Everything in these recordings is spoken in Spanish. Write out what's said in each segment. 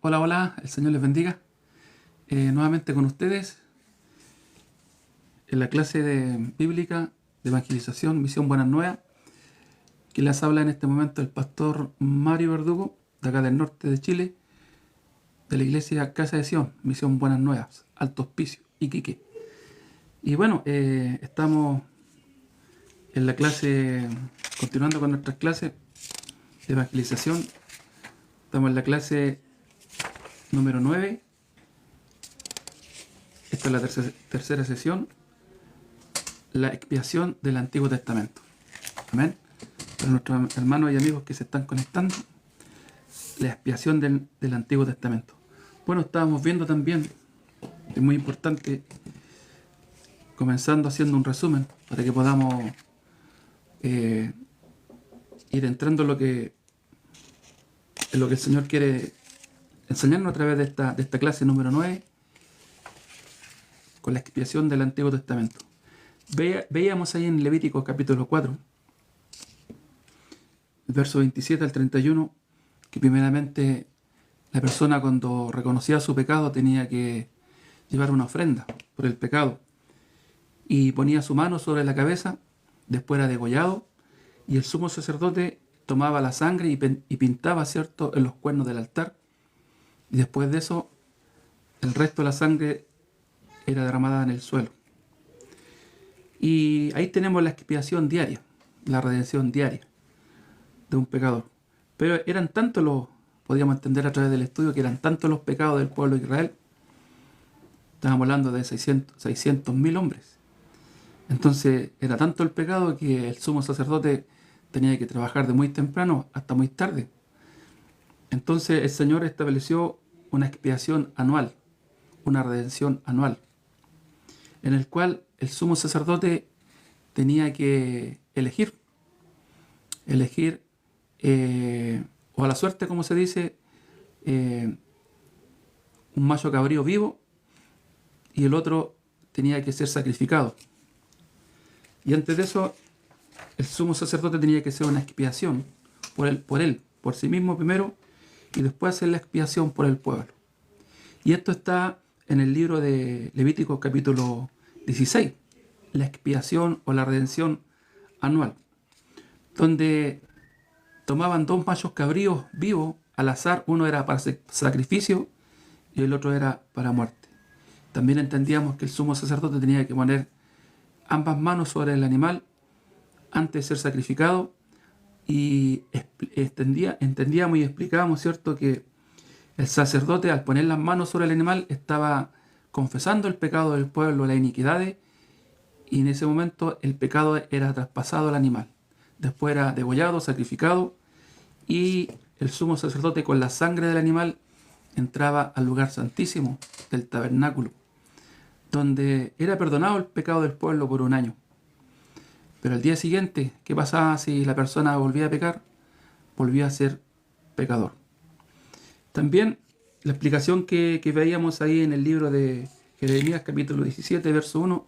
Hola, hola, el Señor les bendiga. Nuevamente con ustedes en la clase de bíblica de evangelización, Misión Buenas Nuevas, que les habla en este momento el pastor Mario Verdugo, de acá del norte de Chile, de la iglesia Casa de Sion, Misión Buenas Nuevas, Alto Hospicio, Iquique. Y bueno, estamos en la clase, continuando con nuestras clases de evangelización. Estamos en la clase número 9. Esta es la tercera sesión, la expiación del Antiguo Testamento. Amén. Para nuestros hermanos y amigos que se están conectando, la expiación del Antiguo Testamento. Bueno, estábamos viendo también, es muy importante, comenzando haciendo un resumen para que podamos ir entrando en lo que el Señor quiere enseñarnos a través de esta clase número 9, con la expiación del Antiguo Testamento. Veíamos ahí en Levítico capítulo 4, el verso 27 al 31, que primeramente la persona, cuando reconocía su pecado, tenía que llevar una ofrenda por el pecado y ponía su mano sobre la cabeza, después era degollado y el sumo sacerdote tomaba la sangre y pintaba, ¿cierto?, en los cuernos del altar, y después de eso el resto de la sangre era derramada en el suelo. Y ahí tenemos la expiación diaria, la redención diaria de un pecador. Pero eran tantos podríamos entender a través del estudio, que eran tantos los pecados del pueblo de Israel. Estábamos hablando de 600.000 hombres. Entonces era tanto el pecado que el sumo sacerdote tenía que trabajar de muy temprano hasta muy tarde. Entonces el Señor estableció una expiación anual, una redención anual, en el cual el sumo sacerdote tenía que elegir o a la suerte, como se dice, un macho cabrío vivo, y el otro tenía que ser sacrificado. Y antes de eso, el sumo sacerdote tenía que hacer una expiación por sí mismo primero, y después hacer la expiación por el pueblo. Y esto está en el libro de Levítico capítulo 16, la expiación o la redención anual, donde tomaban dos machos cabríos vivos al azar. Uno era para sacrificio y el otro era para muerte. También entendíamos que el sumo sacerdote tenía que poner ambas manos sobre el animal antes de ser sacrificado, y entendíamos y explicábamos, ¿cierto?, que el sacerdote, al poner las manos sobre el animal, estaba confesando el pecado del pueblo, las iniquidades, y en ese momento el pecado era traspasado al animal. Después era degollado, sacrificado, y el sumo sacerdote, con la sangre del animal, entraba al lugar santísimo del tabernáculo, donde era perdonado el pecado del pueblo por un año. Pero al día siguiente, ¿qué pasaba si la persona volvía a pecar? Volvía a ser pecador. También la explicación que veíamos ahí en el libro de Jeremías capítulo 17, verso 1,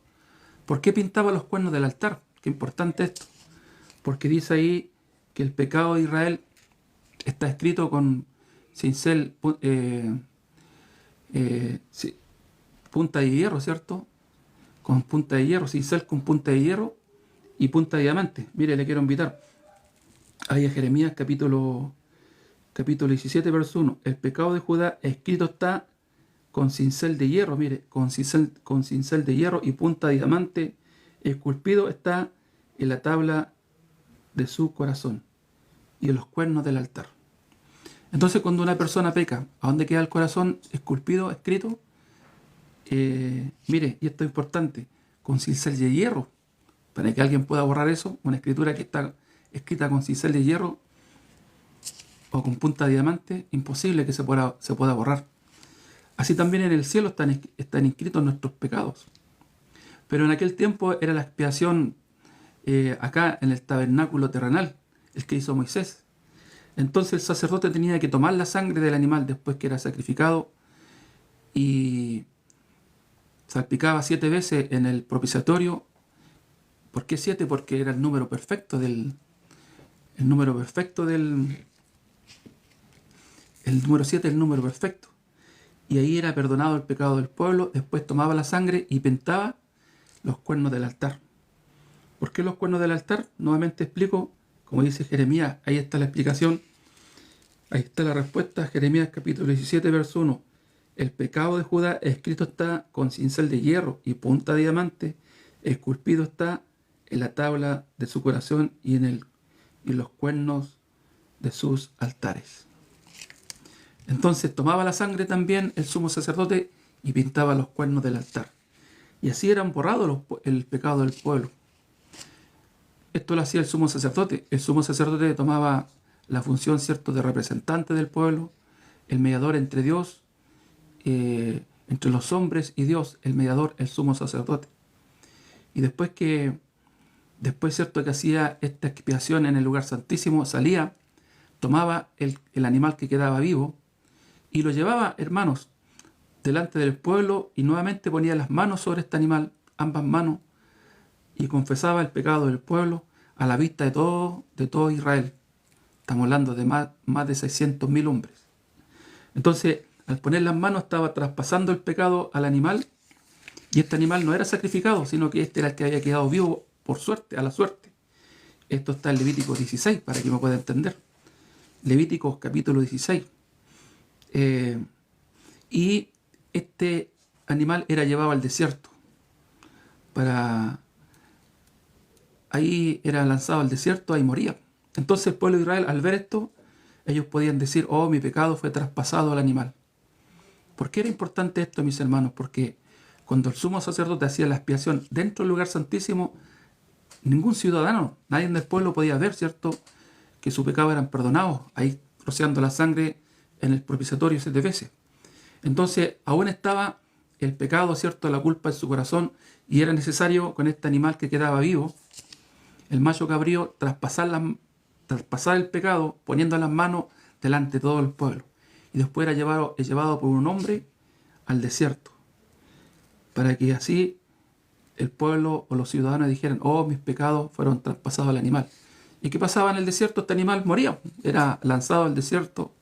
¿por qué pintaba los cuernos del altar? Qué importante esto. Porque dice ahí que el pecado de Israel está escrito con cincel, punta de hierro, ¿cierto? Con punta de hierro, cincel con punta de hierro y punta de diamante. Mire, le quiero invitar ahí a Jeremías capítulo 17, verso 1. El pecado de Judá escrito está con cincel de hierro, mire, con cincel de hierro y punta de diamante esculpido está en la tabla de su corazón y en los cuernos del altar. Entonces, cuando una persona peca, ¿a dónde queda el corazón esculpido, escrito? Mire, y esto es importante, con cincel de hierro, para que alguien pueda borrar eso. Una escritura que está escrita con cincel de hierro o con punta de diamante, imposible que se pueda borrar. Así también en el cielo están inscritos nuestros pecados. Pero en aquel tiempo era la expiación acá en el tabernáculo terrenal, el que hizo Moisés. Entonces el sacerdote tenía que tomar la sangre del animal después que era sacrificado y salpicaba 7 veces en el propiciatorio. ¿Por qué 7? Porque era el número perfecto del El número 7 es el número perfecto. Y ahí era perdonado el pecado del pueblo. Después tomaba la sangre y pintaba los cuernos del altar. ¿Por qué los cuernos del altar? Nuevamente explico, como dice Jeremías, ahí está la explicación. Ahí está la respuesta. Jeremías capítulo 17, verso 1. El pecado de Judá escrito está con cincel de hierro y punta de diamante. Esculpido está en la tabla de su corazón y en los cuernos de sus altares. Entonces tomaba la sangre también el sumo sacerdote y pintaba los cuernos del altar. Y así eran borrados el pecado del pueblo. Esto lo hacía el sumo sacerdote. El sumo sacerdote tomaba la función, ¿cierto?, de representante del pueblo, el mediador entre Dios, entre los hombres y Dios, el mediador, el sumo sacerdote. Y después, ¿cierto?, que hacía esta expiación en el lugar santísimo, salía, tomaba el animal que quedaba vivo y lo llevaba, hermanos, delante del pueblo y nuevamente ponía las manos sobre este animal, ambas manos, y confesaba el pecado del pueblo a la vista de todo Israel. Estamos hablando de más de 600.000 hombres. Entonces, al poner las manos estaba traspasando el pecado al animal, y este animal no era sacrificado, sino que este era el que había quedado vivo por suerte, a la suerte. Esto está en Levítico 16, para que me pueda entender. Levíticos capítulo 16. Y este animal era llevado al desierto. Ahí era lanzado al desierto, ahí moría. Entonces el pueblo de Israel, al ver esto, ellos podían decir, oh, mi pecado fue traspasado al animal. ¿Por qué era importante esto, mis hermanos? Porque cuando el sumo sacerdote hacía la expiación dentro del lugar santísimo, ningún ciudadano, nadie del pueblo podía ver, ¿cierto?, que su pecado eran perdonados, ahí rociando la sangre en el propiciatorio 7 veces. Entonces, aún estaba el pecado, ¿cierto?, la culpa en su corazón, y era necesario, con este animal que quedaba vivo, el macho cabrío, traspasar el pecado, poniendo las manos delante de todo el pueblo. Y después era llevado por un hombre al desierto, para que así el pueblo o los ciudadanos dijeran, oh, mis pecados fueron traspasados al animal. ¿Y qué pasaba en el desierto? Este animal moría, era lanzado al desierto,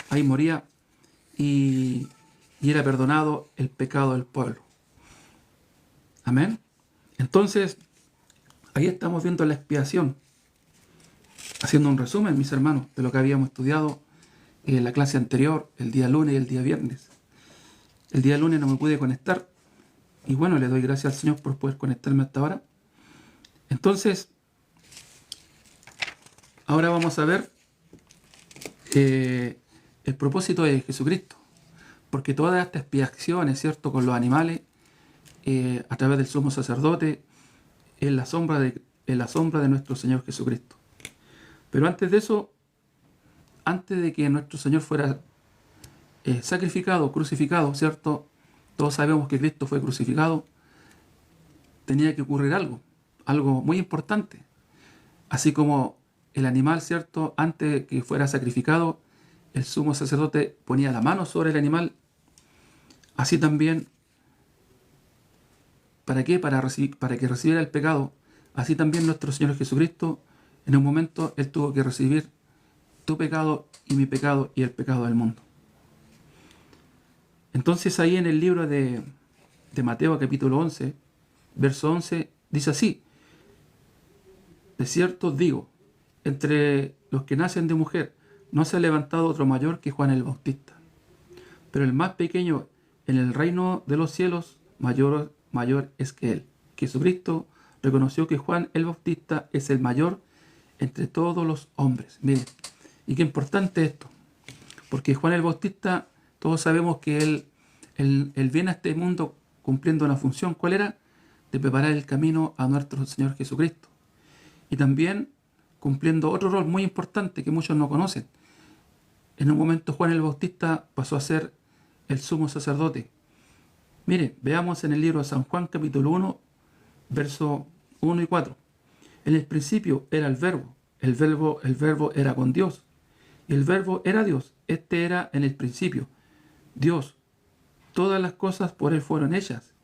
ahí moría, y era perdonado el pecado del pueblo. Amén. Entonces, ahí estamos viendo la expiación, haciendo un resumen, mis hermanos, de lo que habíamos estudiado en la clase anterior, el día lunes y el día viernes. El día lunes no me pude conectar, y bueno, le doy gracias al Señor por poder conectarme hasta ahora. Entonces, ahora vamos a ver el propósito de Jesucristo, porque todas estas expiaciones, ¿cierto?, con los animales, a través del sumo sacerdote, en la sombra de nuestro Señor Jesucristo. Pero antes de eso, antes de que nuestro Señor fuera sacrificado, crucificado, ¿cierto?, todos sabemos que Cristo fue crucificado, tenía que ocurrir algo muy importante. Así como el animal, ¿cierto?, antes de que fuera sacrificado, el sumo sacerdote ponía la mano sobre el animal, así también, ¿para qué? Para que recibiera el pecado. Así también nuestro Señor Jesucristo, en un momento, Él tuvo que recibir tu pecado y mi pecado y el pecado del mundo. Entonces ahí en el libro de Mateo capítulo 11, verso 11, dice así: de cierto os digo, entre los que nacen de mujer no se ha levantado otro mayor que Juan el Bautista, pero el más pequeño en el reino de los cielos mayor es que él. Jesucristo reconoció que Juan el Bautista es el mayor entre todos los hombres. Miren, y qué importante esto, porque Juan el Bautista, todos sabemos que él viene a este mundo cumpliendo una función. ¿Cuál era? De preparar el camino a nuestro Señor Jesucristo. Y también cumpliendo otro rol muy importante que muchos no conocen. En un momento Juan el Bautista pasó a ser el sumo sacerdote. Mire, veamos en el libro de San Juan capítulo 1, versos 1 y 4. En el principio era el verbo era con Dios, y el verbo era Dios. Este era en el principio Dios. Todas las cosas por él fueron hechas,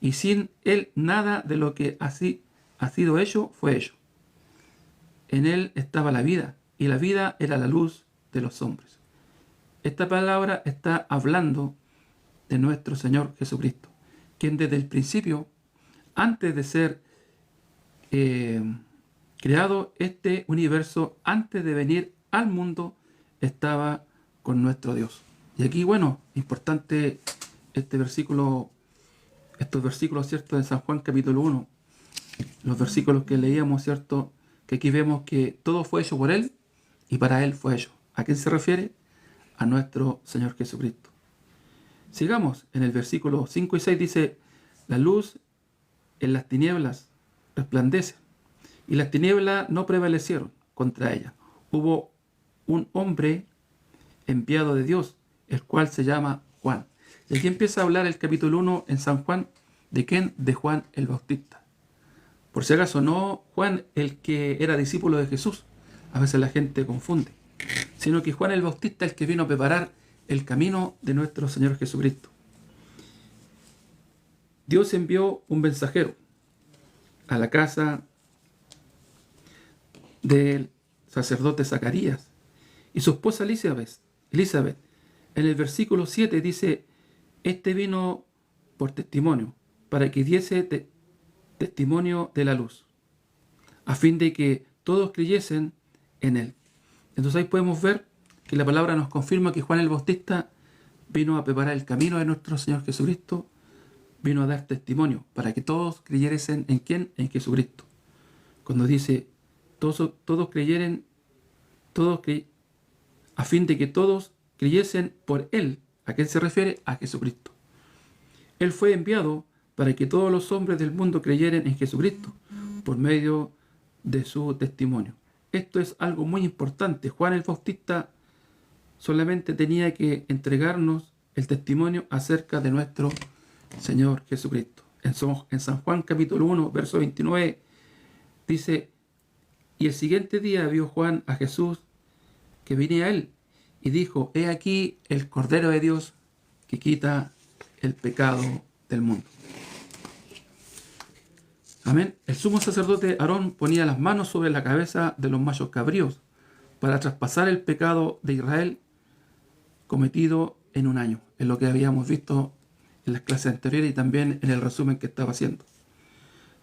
y sin él nada de lo que así ha sido hecho fue hecho. En él estaba la vida, y la vida era la luz de los hombres. esta palabra está hablando de nuestro Señor Jesucristo, quien desde el principio, antes de ser creado este universo, antes de venir al mundo, estaba con nuestro Dios. Y aquí, bueno, importante este versículo, estos versículos, ¿cierto?, de San Juan capítulo 1, los versículos que leíamos, ¿cierto?, que aquí vemos que todo fue hecho por Él y para Él fue hecho. ¿A quién se refiere? A nuestro Señor Jesucristo. Sigamos, en el versículo 5 y 6 dice, la luz en las tinieblas resplandece, y las tinieblas no prevalecieron contra ella. Hubo un hombre enviado de Dios, el cual se llama Juan. Y aquí empieza a hablar el capítulo 1 en San Juan, ¿de quién? De Juan el Bautista. Por si acaso, no Juan el que era discípulo de Jesús, a veces la gente confunde, sino que Juan el Bautista el que vino a preparar el camino de nuestro Señor Jesucristo. Dios envió un mensajero a la casa del sacerdote Zacarías y su esposa Elizabeth. En el versículo 7 dice, este vino por testimonio, para que diese testimonio de la luz, a fin de que todos creyesen en él. Entonces ahí podemos ver que la palabra nos confirma que Juan el Bautista vino a preparar el camino de nuestro Señor Jesucristo, vino a dar testimonio para que todos creyesen en quién, en Jesucristo. Cuando dice todos creyeren, a fin de que todos creyesen por él, ¿a quién se refiere? A Jesucristo. Él fue enviado para que todos los hombres del mundo creyeran en Jesucristo por medio de su testimonio. Esto es algo muy importante. Juan el Bautista solamente tenía que entregarnos el testimonio acerca de nuestro Señor Jesucristo. En San Juan capítulo 1, verso 29, dice, y el siguiente día vio Juan a Jesús que venía a él y dijo, he aquí el Cordero de Dios que quita el pecado del mundo. Amén. El sumo sacerdote Aarón ponía las manos sobre la cabeza de los machos cabríos para traspasar el pecado de Israel cometido en un año. Es lo que habíamos visto en las clases anteriores y también en el resumen que estaba haciendo.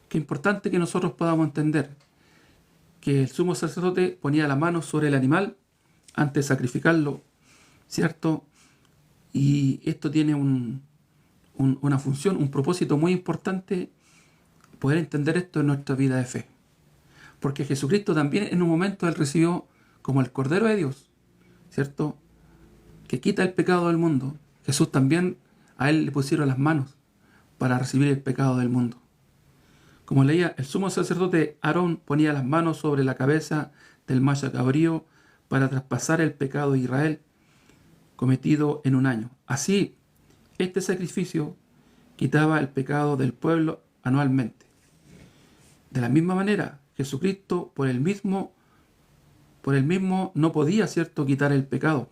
Qué importante que nosotros podamos entender que el sumo sacerdote ponía la mano sobre el animal antes de sacrificarlo, ¿cierto? Y esto tiene una función, un propósito muy importante, poder entender esto en nuestra vida de fe. Porque Jesucristo también en un momento él recibió como el Cordero de Dios, ¿cierto?, que quita el pecado del mundo. Jesús también, a él le pusieron las manos para recibir el pecado del mundo. Como leía, el sumo sacerdote Aarón ponía las manos sobre la cabeza del macho cabrío para traspasar el pecado de Israel cometido en un año. Así, este sacrificio quitaba el pecado del pueblo anualmente. De la misma manera, Jesucristo por el mismo no podía, ¿cierto?, quitar el pecado,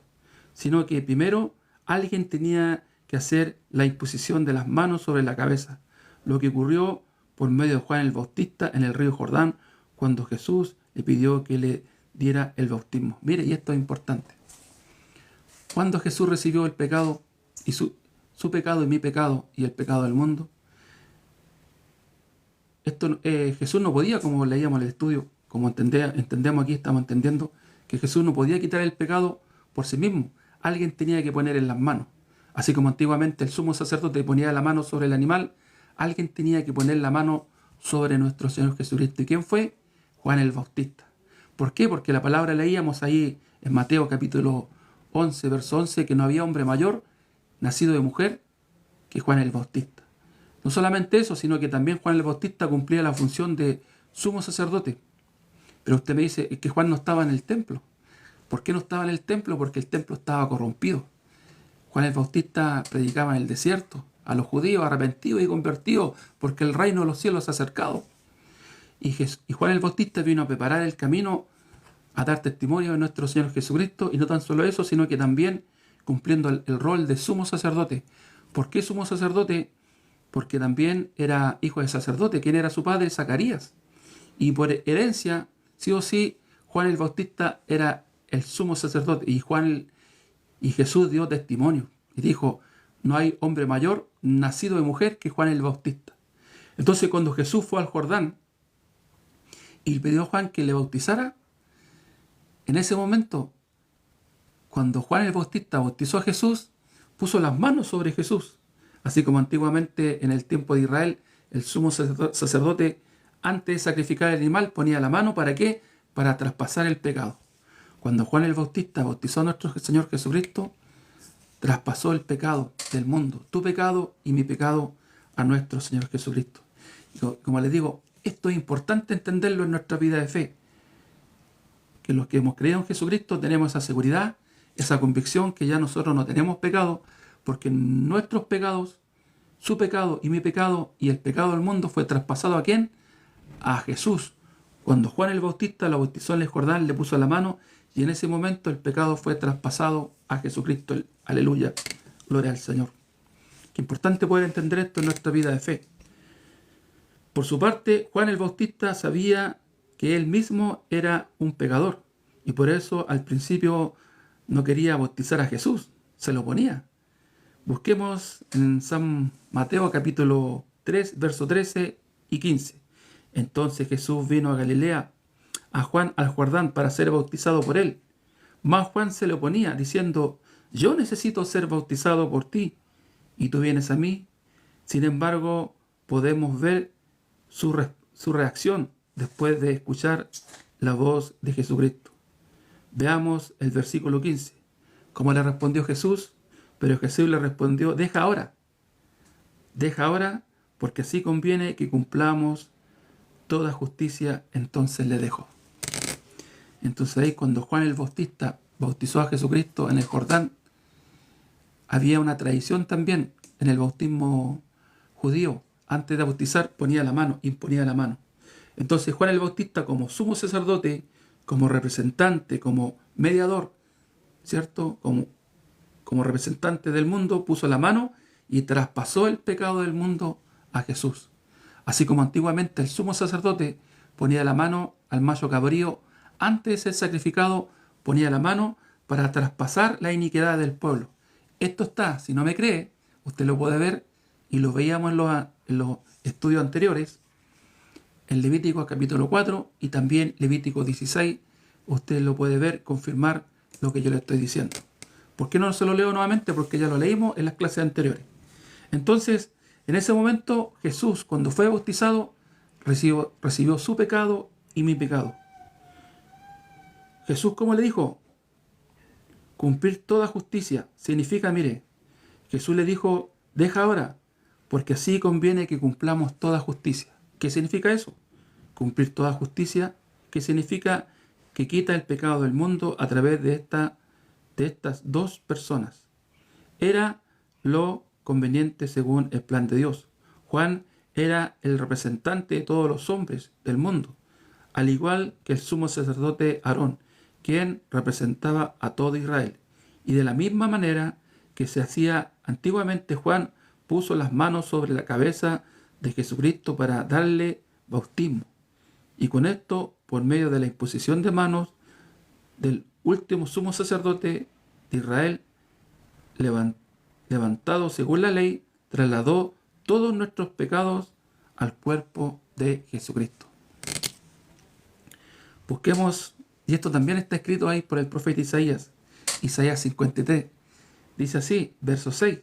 sino que primero alguien tenía que hacer la imposición de las manos sobre la cabeza, lo que ocurrió por medio de Juan el Bautista en el río Jordán, cuando Jesús le pidió que le diera el bautismo. Mire, y esto es importante. Cuando Jesús recibió el pecado, y su pecado y mi pecado, y el pecado del mundo, Jesús no podía, como leíamos en el estudio, como entendemos aquí, estamos entendiendo, que Jesús no podía quitar el pecado por sí mismo. Alguien tenía que poner en las manos. Así como antiguamente el sumo sacerdote ponía la mano sobre el animal, alguien tenía que poner la mano sobre nuestro Señor Jesucristo. ¿Y quién fue? Juan el Bautista. ¿Por qué? Porque la palabra leíamos ahí en Mateo capítulo 11, verso 11, que no había hombre mayor nacido de mujer que Juan el Bautista. No solamente eso, sino que también Juan el Bautista cumplía la función de sumo sacerdote. Pero usted me dice, es que Juan no estaba en el templo. ¿Por qué no estaba en el templo? Porque el templo estaba corrompido. Juan el Bautista predicaba en el desierto a los judíos arrepentidos y convertidos, porque el reino de los cielos se ha acercado. Y Juan el Bautista vino a preparar el camino, a dar testimonio de nuestro Señor Jesucristo, y no tan solo eso, sino que también cumpliendo el rol de sumo sacerdote. ¿Por qué sumo sacerdote? Porque también era hijo de sacerdote. ¿Quién era su padre? Zacarías. Y por herencia, sí o sí, Juan el Bautista era el sumo sacerdote. Y Y Jesús dio testimonio y dijo, no hay hombre mayor nacido de mujer que Juan el Bautista. Entonces cuando Jesús fue al Jordán y le pidió a Juan que le bautizara, en ese momento, cuando Juan el Bautista bautizó a Jesús, puso las manos sobre Jesús. Así como antiguamente en el tiempo de Israel, el sumo sacerdote, antes de sacrificar el animal, ponía la mano, ¿para qué? Para traspasar el pecado. Cuando Juan el Bautista bautizó a nuestro Señor Jesucristo, traspasó el pecado del mundo, tu pecado y mi pecado, a nuestro Señor Jesucristo. Y como les digo, esto es importante entenderlo en nuestra vida de fe. Que los que hemos creído en Jesucristo tenemos esa seguridad, esa convicción que ya nosotros no tenemos pecado, porque nuestros pecados, su pecado y mi pecado y el pecado del mundo fue traspasado ¿a quién? A Jesús. Cuando Juan el Bautista lo bautizó en el Jordán, le puso la mano y en ese momento el pecado fue traspasado a Jesucristo. Aleluya, gloria al Señor. Qué importante poder entender esto en nuestra vida de fe. Por su parte, Juan el Bautista sabía que él mismo era un pecador y por eso al principio no quería bautizar a Jesús, se lo oponía. Busquemos en San Mateo capítulo 3, verso 13 y 15. Entonces Jesús vino a Galilea, a Juan al Jordán para ser bautizado por él. Mas Juan se le oponía, diciendo, yo necesito ser bautizado por ti, y tú vienes a mí. Sin embargo, podemos ver su reacción después de escuchar la voz de Jesucristo. Veamos el versículo 15. ¿Cómo le respondió Jesús? Pero Jesús le respondió, deja ahora, porque así conviene que cumplamos toda justicia. Entonces le dejó. Entonces ahí cuando Juan el Bautista bautizó a Jesucristo en el Jordán, había una tradición también en el bautismo judío. Antes de bautizar ponía la mano, imponía la mano. Entonces Juan el Bautista, como sumo sacerdote, como representante, como mediador, ¿cierto? Como representante del mundo, puso la mano y traspasó el pecado del mundo a Jesús. Así como antiguamente el sumo sacerdote ponía la mano al macho cabrío, antes de ser sacrificado, ponía la mano para traspasar la iniquidad del pueblo. Esto está, si no me cree, usted lo puede ver y lo veíamos en los estudios anteriores, en Levítico capítulo 4 y también Levítico 16, usted lo puede ver, confirmar lo que yo le estoy diciendo. ¿Por qué no se lo leo nuevamente? Porque ya lo leímos en las clases anteriores. Entonces, en ese momento, Jesús, cuando fue bautizado, recibió su pecado y mi pecado. Jesús, ¿cómo le dijo? Cumplir toda justicia. Significa, mire, Jesús le dijo, deja ahora, porque así conviene que cumplamos toda justicia. ¿Qué significa eso? Cumplir toda justicia, ¿qué significa? Que quita el pecado del mundo a través de estas dos personas. Era lo conveniente según el plan de Dios. Juan era el representante de todos los hombres del mundo, al igual que el sumo sacerdote Aarón, quien representaba a todo Israel. Y de la misma manera que se hacía antiguamente, Juan puso las manos sobre la cabeza de Jesucristo para darle bautismo. Y con esto, por medio de la imposición de manos del último sumo sacerdote de Israel, levantado según la ley, trasladó todos nuestros pecados al cuerpo de Jesucristo. Busquemos, y esto también está escrito ahí por el profeta Isaías 53. Dice así, verso 6.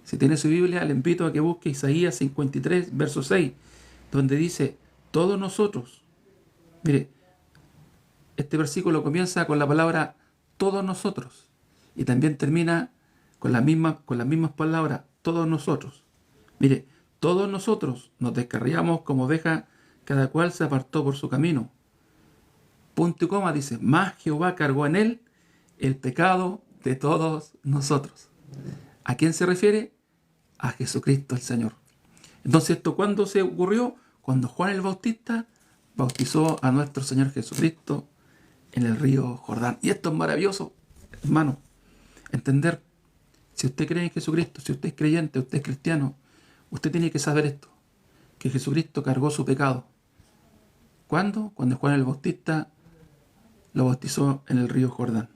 Si tiene su Biblia, le invito a que busque Isaías 53, verso 6, donde dice, todos nosotros. Mire, este versículo comienza con la palabra todos nosotros y también termina con las mismas palabras, todos nosotros. Mire, todos nosotros nos descarriamos como ovejas, cada cual se apartó por su camino. Punto y coma, dice, mas Jehová cargó en él el pecado de todos nosotros. ¿A quién se refiere? A Jesucristo el Señor. Entonces, ¿esto cuándo se ocurrió? Cuando Juan el Bautista bautizó a nuestro Señor Jesucristo en el río Jordán. Y esto es maravilloso, hermano, entender. Si usted cree en Jesucristo, si usted es creyente, usted es cristiano, usted tiene que saber esto, que Jesucristo cargó su pecado. ¿Cuándo? Cuando Juan el Bautista lo bautizó en el río Jordán.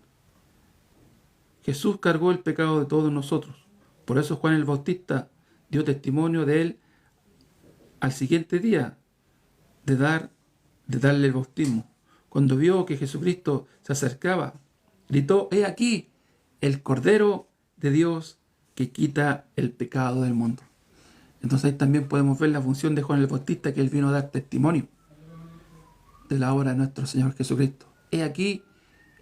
Jesús cargó el pecado de todos nosotros. Por eso Juan el Bautista dio testimonio de él al siguiente día de darle el bautismo. Cuando vio que Jesucristo se acercaba, gritó: «He aquí el Cordero de Dios que quita el pecado del mundo». Entonces ahí también podemos ver la función de Juan el Bautista, que él vino a dar testimonio de la obra de nuestro Señor Jesucristo. He aquí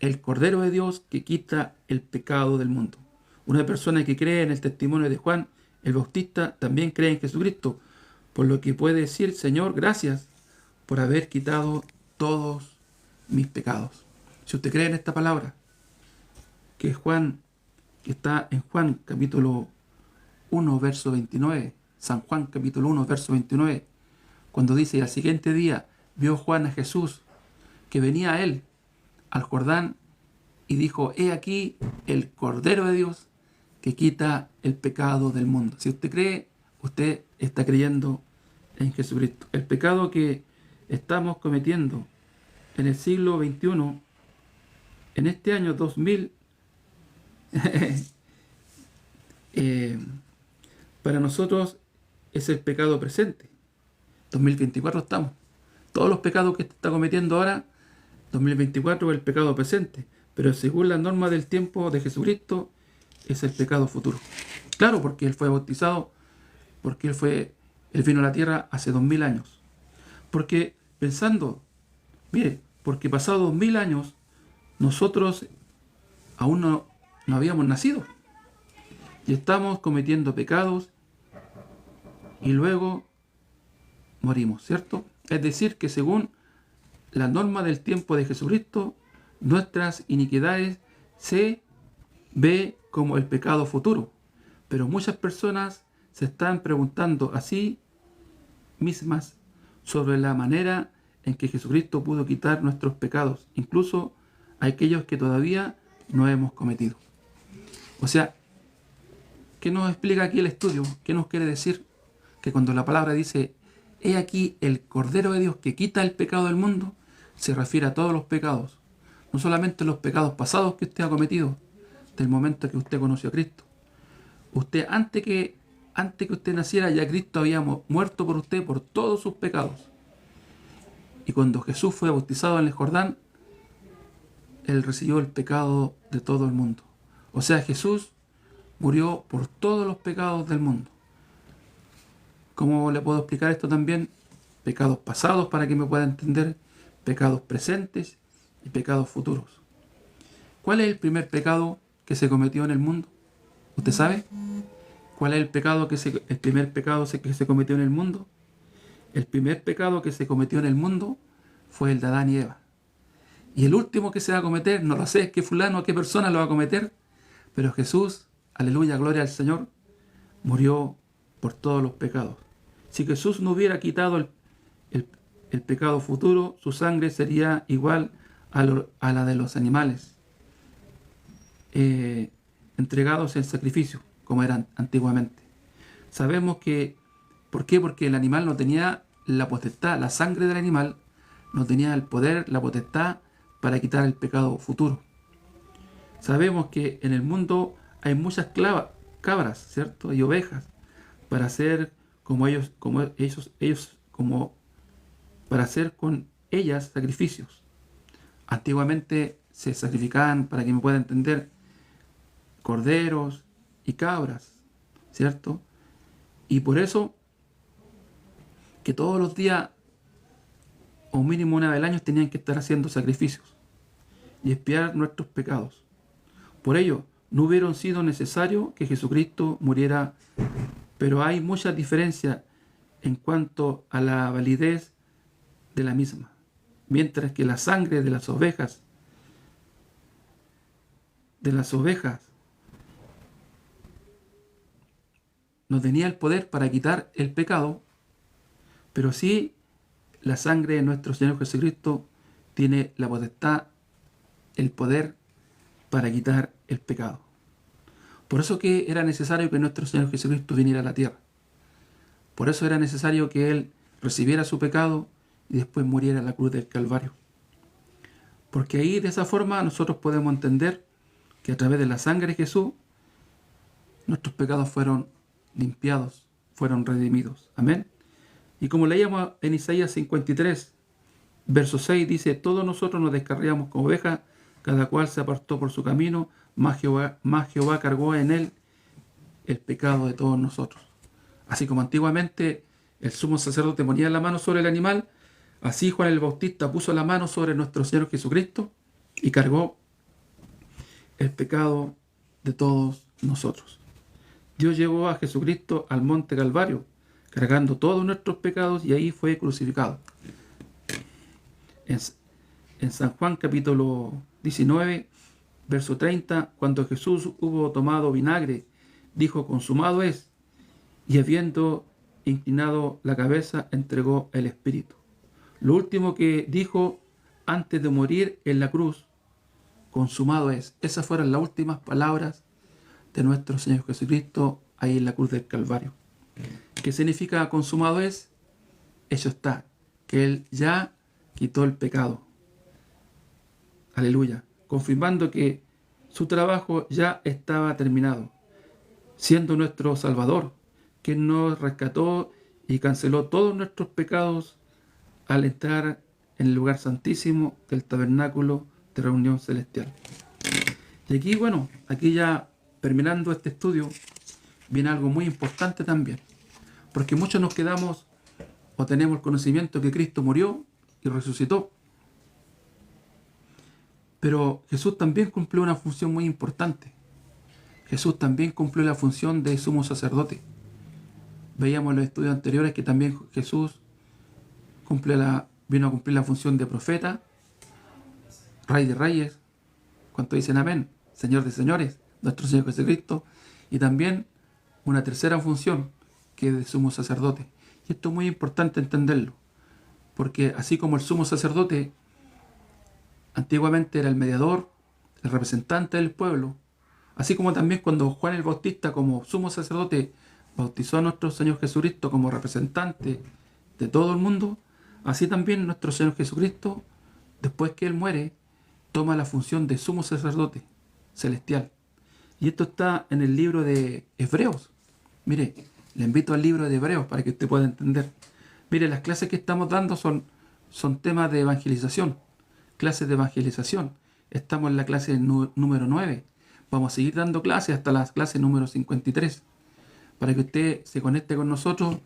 el Cordero de Dios que quita el pecado del mundo. Una persona que cree en el testimonio de Juan el Bautista también cree en Jesucristo, por lo que puede decir: «Señor, gracias por haber quitado todos mis pecados». Si usted cree en esta palabra, que está en Juan capítulo 1, verso 29, San Juan capítulo 1, verso 29, cuando dice: «Y al siguiente día vio Juan a Jesús, que venía a él al Jordán, y dijo: He aquí el Cordero de Dios que quita el pecado del mundo». Si usted cree, usted está creyendo en Jesucristo. El pecado que estamos cometiendo en el siglo XXI, en este año 2000, para nosotros es el pecado presente. 2024 estamos. Todos los pecados que está cometiendo ahora, 2024 es el pecado presente. Pero según la norma del tiempo de Jesucristo, es el pecado futuro. Claro, porque Él fue bautizado, porque Él vino a la tierra hace 2000 años. Porque pensando, mire, porque pasados 2000 años, nosotros aún no habíamos nacido. Y estamos cometiendo pecados y luego morimos, ¿cierto? Es decir, que según la norma del tiempo de Jesucristo, nuestras iniquidades se ve como el pecado futuro. Pero muchas personas se están preguntando a sí mismas sobre la manera en que Jesucristo pudo quitar nuestros pecados, incluso aquellos que todavía no hemos cometido. O sea, ¿qué nos explica aquí el estudio? ¿Qué nos quiere decir? Que cuando la palabra dice: «He aquí el Cordero de Dios que quita el pecado del mundo», se refiere a todos los pecados, no solamente los pecados pasados que usted ha cometido del momento que usted conoció a Cristo. Usted, antes que usted naciera, ya Cristo había muerto por usted por todos sus pecados. Y cuando Jesús fue bautizado en el Jordán, Él recibió el pecado de todo el mundo. O sea, Jesús murió por todos los pecados del mundo. ¿Cómo le puedo explicar esto también? Pecados pasados, para que me pueda entender, pecados presentes y pecados futuros. ¿Cuál es el primer pecado que se cometió en el mundo? ¿Usted sabe? ¿Cuál es el primer pecado que se cometió en el mundo? El primer pecado que se cometió en el mundo fue el de Adán y Eva. Y el último que se va a cometer, no lo sé, qué fulano, qué persona lo va a cometer, pero Jesús, aleluya, gloria al Señor, murió por todos los pecados. Si Jesús no hubiera quitado el pecado futuro, su sangre sería igual a la de los animales entregados en sacrificio, como eran antiguamente. Sabemos que, ¿por qué? Porque el animal no tenía la potestad, la sangre del animal no tenía el poder, la potestad para quitar el pecado futuro. Sabemos que en el mundo hay muchas cabras, ¿cierto? Y ovejas, para hacer para hacer con ellas sacrificios. Antiguamente se sacrificaban, para que me pueda entender, corderos y cabras, ¿cierto? Y por eso que todos los días, o mínimo una vez al año, tenían que estar haciendo sacrificios y expiar nuestros pecados. Por ello, no hubieron sido necesario que Jesucristo muriera, pero hay mucha diferencia en cuanto a la validez de la misma. Mientras que la sangre de las ovejas no tenía el poder para quitar el pecado, pero sí la sangre de nuestro Señor Jesucristo tiene la potestad, el poder para quitar el pecado. Por eso que era necesario que nuestro Señor Jesucristo viniera a la tierra. Por eso era necesario que Él recibiera su pecado y después muriera en la cruz del Calvario. Porque ahí, de esa forma, nosotros podemos entender que a través de la sangre de Jesús nuestros pecados fueron limpiados, fueron redimidos. Amén. Y como leíamos en Isaías 53, verso 6, dice: todos nosotros nos descarriamos como ovejas, cada cual se apartó por su camino, mas Jehová cargó en él el pecado de todos nosotros. Así como antiguamente el sumo sacerdote ponía la mano sobre el animal, así Juan el Bautista puso la mano sobre nuestro Señor Jesucristo y cargó el pecado de todos nosotros. Dios llevó a Jesucristo al monte Calvario, cargando todos nuestros pecados, y ahí fue crucificado. En San Juan capítulo 19, verso 30, cuando Jesús hubo tomado vinagre, dijo: consumado es, y habiendo inclinado la cabeza, entregó el Espíritu. Lo último que dijo antes de morir en la cruz: consumado es. Esas fueron las últimas palabras de nuestro Señor Jesucristo ahí en la cruz del Calvario. ¿Qué significa consumado es? Hecho está, que Él ya quitó el pecado. Aleluya. Confirmando que su trabajo ya estaba terminado, siendo nuestro Salvador, quien nos rescató y canceló todos nuestros pecados al entrar en el lugar santísimo del tabernáculo de reunión celestial. Y aquí, bueno, aquí ya terminando este estudio, viene algo muy importante también, porque muchos nos quedamos o tenemos el conocimiento que Cristo murió y resucitó, pero Jesús también cumplió una función muy importante. Jesús también cumplió la función de sumo sacerdote. Veíamos en los estudios anteriores que también Jesús vino a cumplir la función de profeta, Rey de Reyes, ¿cuánto dicen amén? Señor de señores, nuestro Señor Jesucristo, y también una tercera función que es de sumo sacerdote. Y esto es muy importante entenderlo, porque así como el sumo sacerdote antiguamente era el mediador, el representante del pueblo, así como también cuando Juan el Bautista como sumo sacerdote bautizó a nuestro Señor Jesucristo como representante de todo el mundo, así también nuestro Señor Jesucristo, después que Él muere, toma la función de sumo sacerdote celestial. Y esto está en el libro de Hebreos. Mire, le invito al libro de Hebreos para que usted pueda entender. Mire, las clases que estamos dando son temas de evangelización, clases de evangelización. Estamos en la clase número 9. Vamos a seguir dando clases hasta la clase número 53, para que usted se conecte con nosotros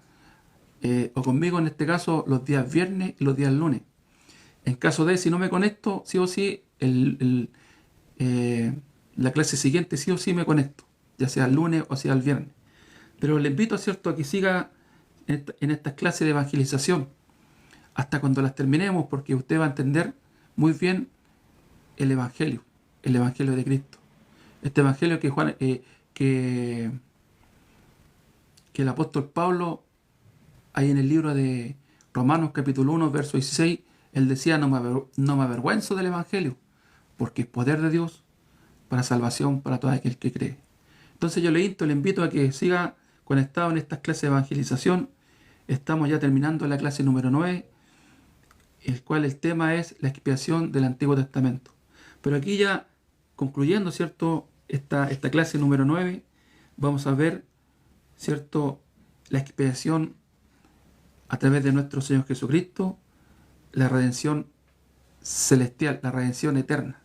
o conmigo en este caso los días viernes y los días lunes. En caso de si no me conecto, sí o sí, la clase siguiente sí o sí me conecto, ya sea el lunes o sea el viernes. Pero le invito, ¿cierto?, a que siga en estas clases de evangelización hasta cuando las terminemos, porque usted va a entender muy bien el Evangelio de Cristo. Este Evangelio que el apóstol Pablo, ahí en el libro de Romanos capítulo 1, verso 16, él decía: no me avergüenzo del Evangelio, porque es poder de Dios para salvación para todo aquel que cree. Entonces yo le invito a que siga conectado en estas clases de evangelización. Estamos ya terminando la clase número 9, el cual el tema es la expiación del Antiguo Testamento. Pero aquí ya concluyendo, ¿cierto?, esta clase número 9, vamos a ver, ¿cierto?, la expiación a través de nuestro Señor Jesucristo, la redención celestial, la redención eterna.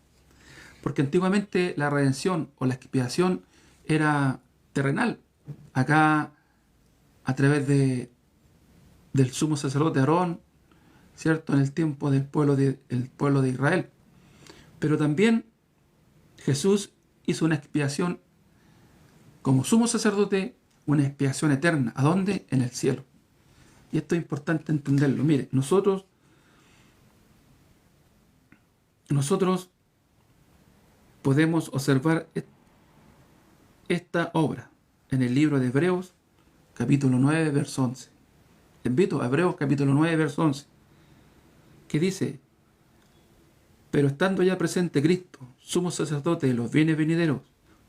Porque antiguamente la redención o la expiación era terrenal. Acá, a través del sumo sacerdote Aarón, ¿cierto?, en el tiempo del pueblo de Israel. Pero también Jesús hizo una expiación como sumo sacerdote, una expiación eterna. ¿A dónde? En el cielo. Y esto es importante entenderlo. Mire, nosotros podemos observar esta obra en el libro de Hebreos, capítulo 9, verso 11. Te invito a Hebreos, capítulo 9, verso 11, que dice: pero estando ya presente Cristo, sumo sacerdote de los bienes venideros,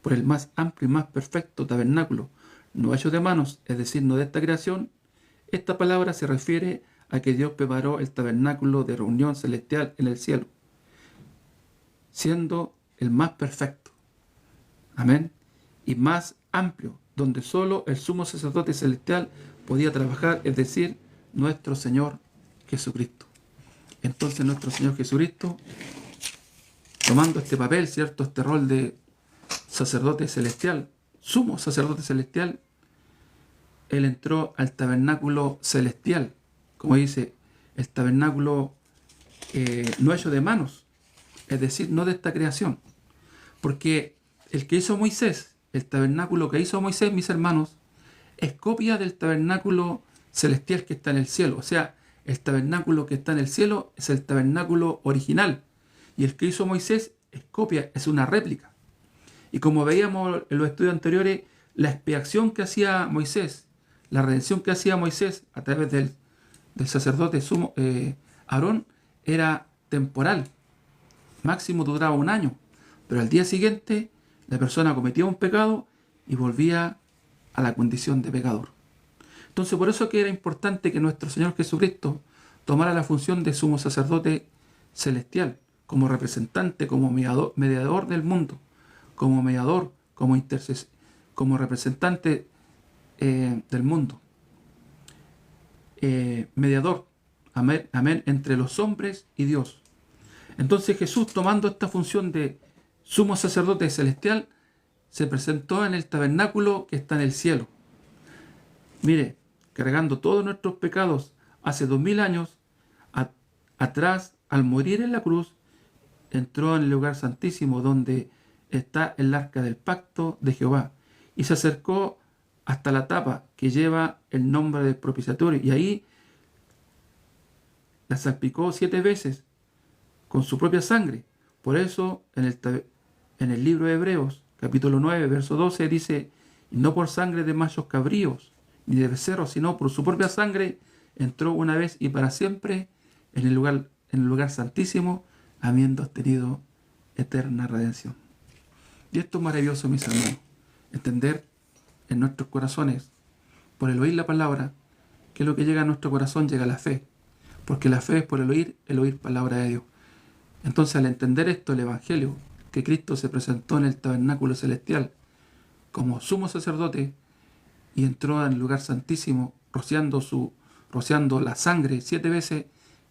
por el más amplio y más perfecto tabernáculo, no hecho de manos, es decir, no de esta creación, esta palabra se refiere a que Dios preparó el tabernáculo de reunión celestial en el cielo, siendo el más perfecto. Amén. Y más amplio, donde solo el sumo sacerdote celestial podía trabajar, es decir, nuestro Señor Jesucristo. Entonces nuestro Señor Jesucristo, tomando este papel, ¿cierto? Este rol de sacerdote celestial, sumo sacerdote celestial, Él entró al tabernáculo celestial, como dice, el tabernáculo no hecho de manos, es decir, no de esta creación. Porque el que hizo Moisés, el tabernáculo que hizo Moisés, mis hermanos, es copia del tabernáculo celestial que está en el cielo. O sea, el tabernáculo que está en el cielo es el tabernáculo original. Y el que hizo Moisés es copia, es una réplica. Y como veíamos en los estudios anteriores, la expiación que hacía Moisés, la redención que hacía Moisés a través del sacerdote sumo, Aarón, era temporal. Máximo duraba 1 año. Pero al día siguiente la persona cometía un pecado y volvía a la condición de pecador. Entonces por eso que era importante que nuestro Señor Jesucristo tomara la función de sumo sacerdote celestial, como representante, como mediador del mundo, como mediador, como representante del mundo. Mediador, amén, amén, entre los hombres y Dios. Entonces Jesús, tomando esta función de sumo sacerdote celestial, se presentó en el tabernáculo que está en el cielo. Mire, cargando todos nuestros pecados hace 2000 años atrás, al morir en la cruz, entró en el lugar santísimo donde está el arca del pacto de Jehová y se acercó hasta la tapa que lleva el nombre del propiciatorio y ahí la salpicó 7 veces con su propia sangre. Por eso en el libro de Hebreos, capítulo 9, verso 12, dice: y no por sangre de machos cabríos ni de becerros, sino por su propia sangre entró una vez y para siempre en el lugar santísimo, habiendo obtenido eterna redención. Y esto es maravilloso, mis hermanos, entender en nuestros corazones, por el oír la palabra, que lo que llega a nuestro corazón llega a la fe, porque la fe es por el oír palabra de Dios. Entonces, al entender esto, el Evangelio, que Cristo se presentó en el tabernáculo celestial como sumo sacerdote y entró en el lugar santísimo rociando la sangre 7 veces,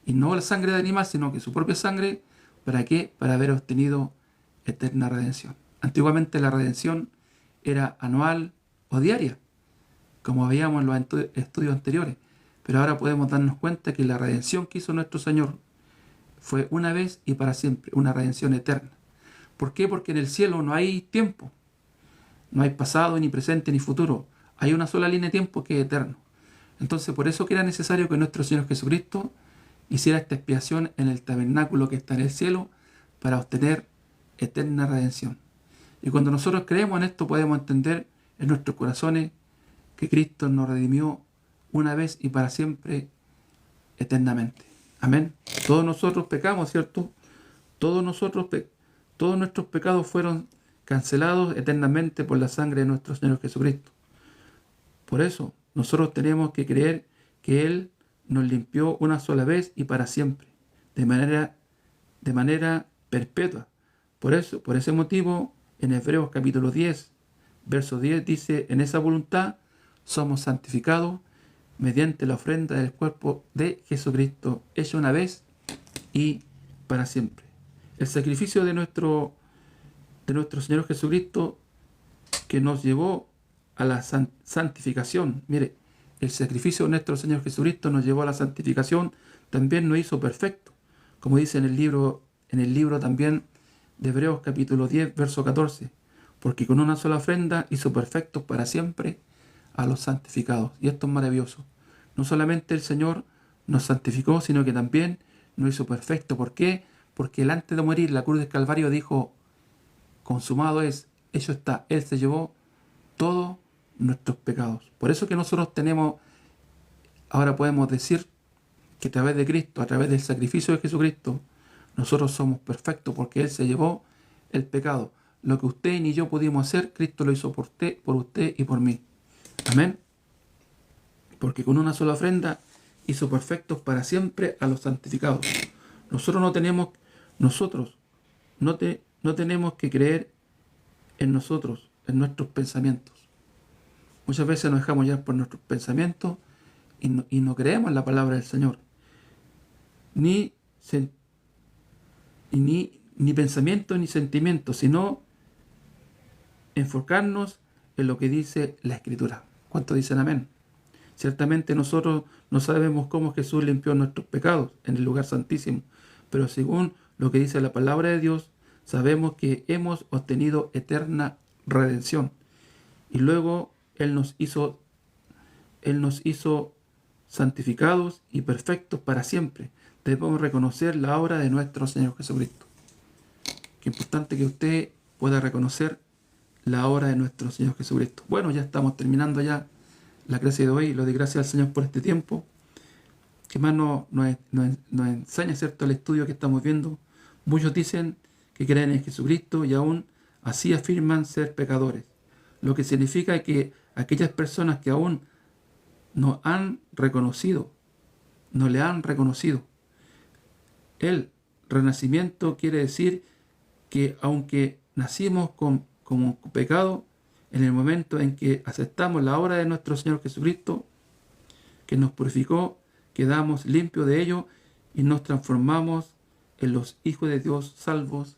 y no la sangre de animal, sino que su propia sangre. ¿Para qué? Para haber obtenido eterna redención. Antiguamente la redención era anual o diaria, como veíamos en los estudios anteriores, pero ahora podemos darnos cuenta que la redención que hizo nuestro Señor fue una vez y para siempre, una redención eterna. ¿Por qué? Porque en el cielo no hay tiempo, no hay pasado, ni presente, ni futuro. Hay una sola línea de tiempo que es eterno. Entonces, por eso que era necesario que nuestro Señor Jesucristo hiciera esta expiación en el tabernáculo que está en el cielo para obtener eterna redención. Y cuando nosotros creemos en esto, podemos entender en nuestros corazones que Cristo nos redimió una vez y para siempre, eternamente. Amén. Todos nosotros pecamos, ¿cierto? Todos nuestros pecados fueron cancelados eternamente por la sangre de nuestro Señor Jesucristo. Por eso, nosotros tenemos que creer que Él nos limpió una sola vez y para siempre, de manera perpetua. Por ese motivo, en Hebreos capítulo 10, verso 10 dice: en esa voluntad somos santificados mediante la ofrenda del cuerpo de Jesucristo, hecho una vez y para siempre. El sacrificio de nuestro Señor Jesucristo, que nos llevó a la santificación. Mire, el sacrificio de nuestro Señor Jesucristo nos llevó a la santificación, también nos hizo perfecto, como dice en el libro también de Hebreos capítulo 10, verso 14, porque con una sola ofrenda hizo perfectos para siempre a los santificados. Y esto es maravilloso. No solamente el Señor nos santificó, sino que también nos hizo perfecto. ¿Por qué? Porque Él, antes de morir en la cruz del Calvario, dijo: consumado es, hecho está. Él se llevó todos nuestros pecados. Por eso que nosotros ahora podemos decir que a través de Cristo, a través del sacrificio de Jesucristo, nosotros somos perfectos, porque Él se llevó el pecado. Lo que usted ni yo pudimos hacer, Cristo lo hizo por usted y por mí. Amén. Porque con una sola ofrenda hizo perfectos para siempre a los santificados. Nosotros no tenemos que creer en nosotros, en nuestros pensamientos. Muchas veces nos dejamos llevar por nuestros pensamientos y no creemos en la palabra del Señor. Ni pensamiento ni sentimiento, sino enfocarnos en lo que dice la Escritura. ¿Cuántos dicen amén? Ciertamente nosotros no sabemos cómo Jesús limpió nuestros pecados en el lugar santísimo, pero según lo que dice la palabra de Dios, sabemos que hemos obtenido eterna redención. Y luego Él nos hizo santificados y perfectos para siempre. Debemos reconocer la obra de nuestro Señor Jesucristo. Qué importante que usted pueda reconocer la obra de nuestro Señor Jesucristo. Bueno, ya estamos terminando ya la clase de hoy. Lo doy gracias al Señor por este tiempo. Que más nos enseña, ¿cierto?, el estudio que estamos viendo. Muchos dicen que creen en Jesucristo y aún así afirman ser pecadores. Lo que significa que aquellas personas que aún no han reconocido, no le han reconocido. El renacimiento quiere decir que aunque nacimos como pecado, en el momento en que aceptamos la obra de nuestro Señor Jesucristo, que nos purificó, quedamos limpios de ello y nos transformamos en los hijos de Dios salvos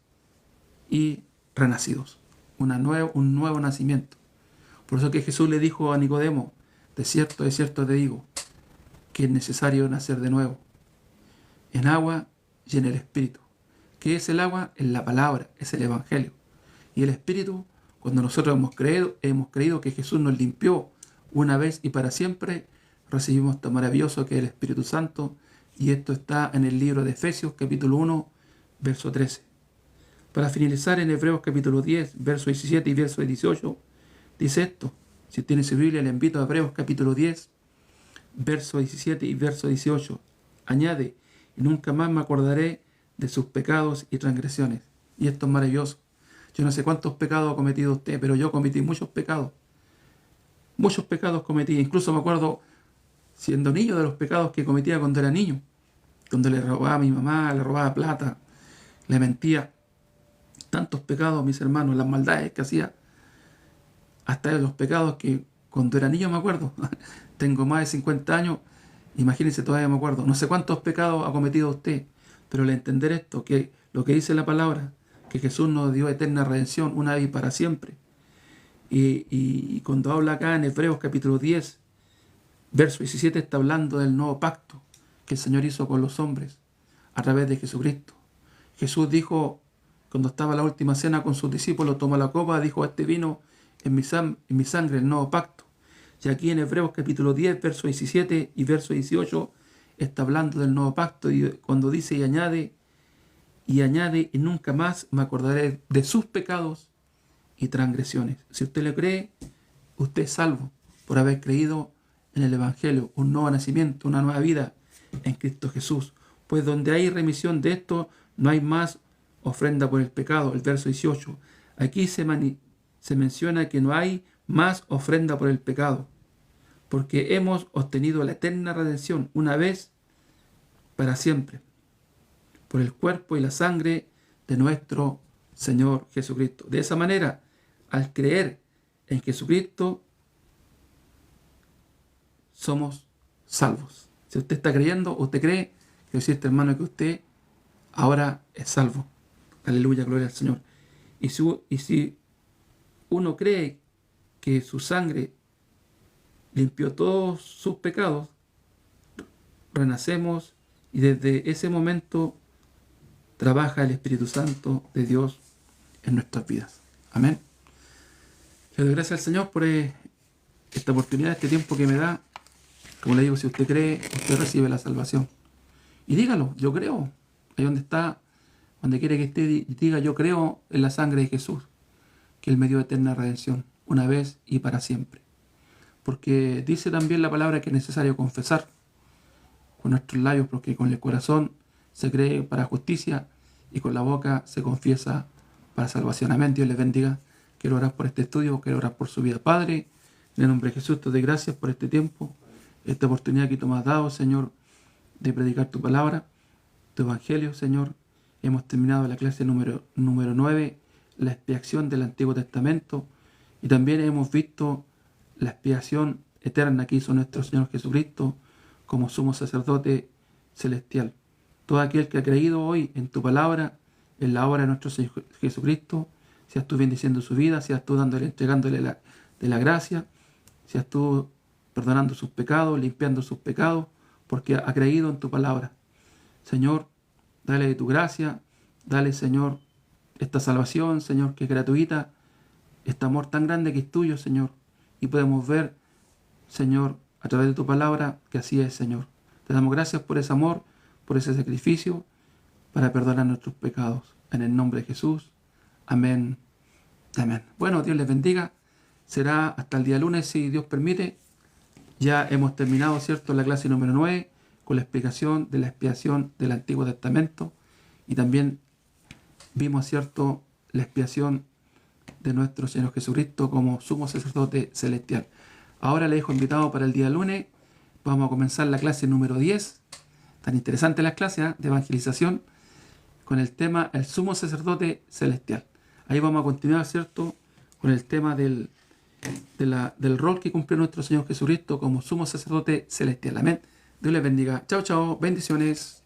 y renacidos. Un nuevo nacimiento. Por eso que Jesús le dijo a Nicodemo, de cierto te digo, que es necesario nacer de nuevo, en agua y en el Espíritu. ¿Qué es el agua? Es la palabra, es el Evangelio. Y el Espíritu, cuando nosotros hemos creído que Jesús nos limpió una vez y para siempre, recibimos esto maravilloso que es el Espíritu Santo, y esto está en el libro de Efesios capítulo 1, verso 13. Para finalizar, en Hebreos capítulo 10, verso 17 y verso 18, dice esto. Si tiene su Biblia, le invito a Hebreos capítulo 10, verso 17 y verso 18. Añade, y nunca más me acordaré de sus pecados y transgresiones. Y esto es maravilloso. Yo no sé cuántos pecados ha cometido usted, pero yo cometí muchos pecados. Muchos pecados cometí. Incluso me acuerdo, siendo niño, de los pecados que cometía cuando era niño. Cuando le robaba a mi mamá, le robaba plata, le mentía. Tantos pecados, mis hermanos, las maldades que hacía. Hasta los pecados que cuando era niño me acuerdo. Tengo más de 50 años, imagínense, todavía me acuerdo. No sé cuántos pecados ha cometido usted, pero al entender esto, que lo que dice la palabra, que Jesús nos dio eterna redención una vez y para siempre. Y cuando habla acá en Hebreos capítulo 10, verso 17, está hablando del nuevo pacto que el Señor hizo con los hombres a través de Jesucristo. Jesús dijo, cuando estaba en la última cena con sus discípulos, tomó la copa, dijo, este vino en mi sangre, el nuevo pacto. Y aquí en Hebreos capítulo 10, verso 17 y verso 18, está hablando del nuevo pacto, y cuando dice y añade, y nunca más me acordaré de sus pecados y transgresiones. Si usted le cree, usted es salvo por haber creído en el Evangelio, un nuevo nacimiento, una nueva vida en Cristo Jesús. Pues donde hay remisión de esto, no hay más ofrenda por el pecado. El verso 18. Aquí se menciona que no hay más ofrenda por el pecado, porque hemos obtenido la eterna redención una vez para siempre, por el cuerpo y la sangre de nuestro Señor Jesucristo. De esa manera, al creer en Jesucristo, somos salvos. Si usted está creyendo, usted cree, que decirte, hermano, que usted ahora es salvo. Aleluya, gloria al Señor. Y si uno cree que su sangre limpió todos sus pecados, renacemos y desde ese momento trabaja el Espíritu Santo de Dios en nuestras vidas. Amén. Le doy gracias al Señor por esta oportunidad, este tiempo que me da. Como le digo, si usted cree, usted recibe la salvación. Y dígalo, yo creo. Ahí donde está, donde quiere que esté, diga, yo creo en la sangre de Jesús, que Él me dio eterna redención, una vez y para siempre. Porque dice también la palabra que es necesario confesar con nuestros labios, porque con el corazón se cree para justicia y con la boca se confiesa para salvación. Amén. Dios les bendiga. Quiero orar por este estudio, quiero orar por su vida. Padre, en el nombre de Jesús te doy gracias por este tiempo, esta oportunidad que tú me has dado, Señor, de predicar tu palabra, tu evangelio, Señor. Hemos terminado la clase número 9, la expiación del Antiguo Testamento y también hemos visto la expiación eterna que hizo nuestro Señor Jesucristo como sumo sacerdote celestial. Todo aquel que ha creído hoy en tu palabra, en la obra de nuestro Señor Jesucristo, seas tú bendiciendo su vida, seas tú entregándole de la gracia, seas tú perdonando sus pecados, limpiando sus pecados, porque ha creído en tu palabra. Señor, dale de tu gracia, dale, Señor, esta salvación, Señor, que es gratuita, este amor tan grande que es tuyo, Señor, y podemos ver, Señor, a través de tu palabra, que así es, Señor. Te damos gracias por ese amor, por ese sacrificio, para perdonar nuestros pecados. En el nombre de Jesús. Amén. Amén. Bueno, Dios les bendiga. Será hasta el día lunes, si Dios permite. Ya hemos terminado, ¿cierto?, la clase número 9, con la explicación de la expiación del Antiguo Testamento. Y también vimos, ¿cierto?, la expiación de nuestro Señor Jesucristo como sumo sacerdote celestial. Ahora le dejo invitado para el día lunes. Vamos a comenzar la clase número 10. Tan interesante las clases de evangelización con el tema el sumo sacerdote celestial. Ahí vamos a continuar, ¿cierto?, con el tema del rol que cumplió nuestro Señor Jesucristo como sumo sacerdote celestial. Amén. Dios les bendiga. Chao, chao. Bendiciones.